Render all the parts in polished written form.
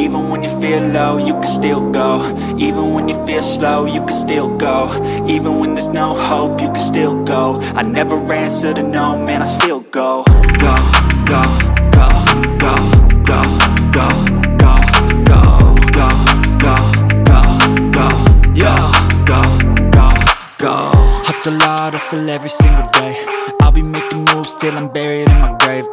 Even when you feel low, you can still go. Even when you feel slow, you can still go. Even when there's no hope, you can still go. I never answer to no, man, I still go. Go, go, go, go, go, go, go, go, go, go, go, go, yo, go, go, go. Hustle hard, hustle every single day. I'll be making moves till I'm buried in my grave.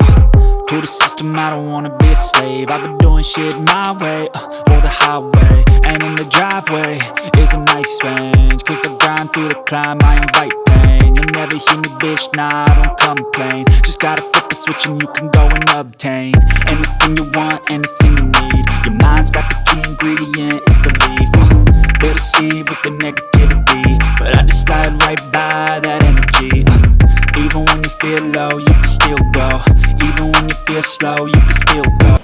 To the system, I don't wanna be a slave. I've been doing shit my way, or the highway. And in the driveway is a nice range, cause I grind through the climb, I invite pain. You'll never hear me, bitch, nah, I don't complain. Just gotta flip the switch and you can go and obtain anything you want, anything you need. Your mind's got the key ingredient, it's belief. They deceive with the negativity, but I just slide right by that energy. Even when you feel low, you can still go. Even when you feel slow, you can still go.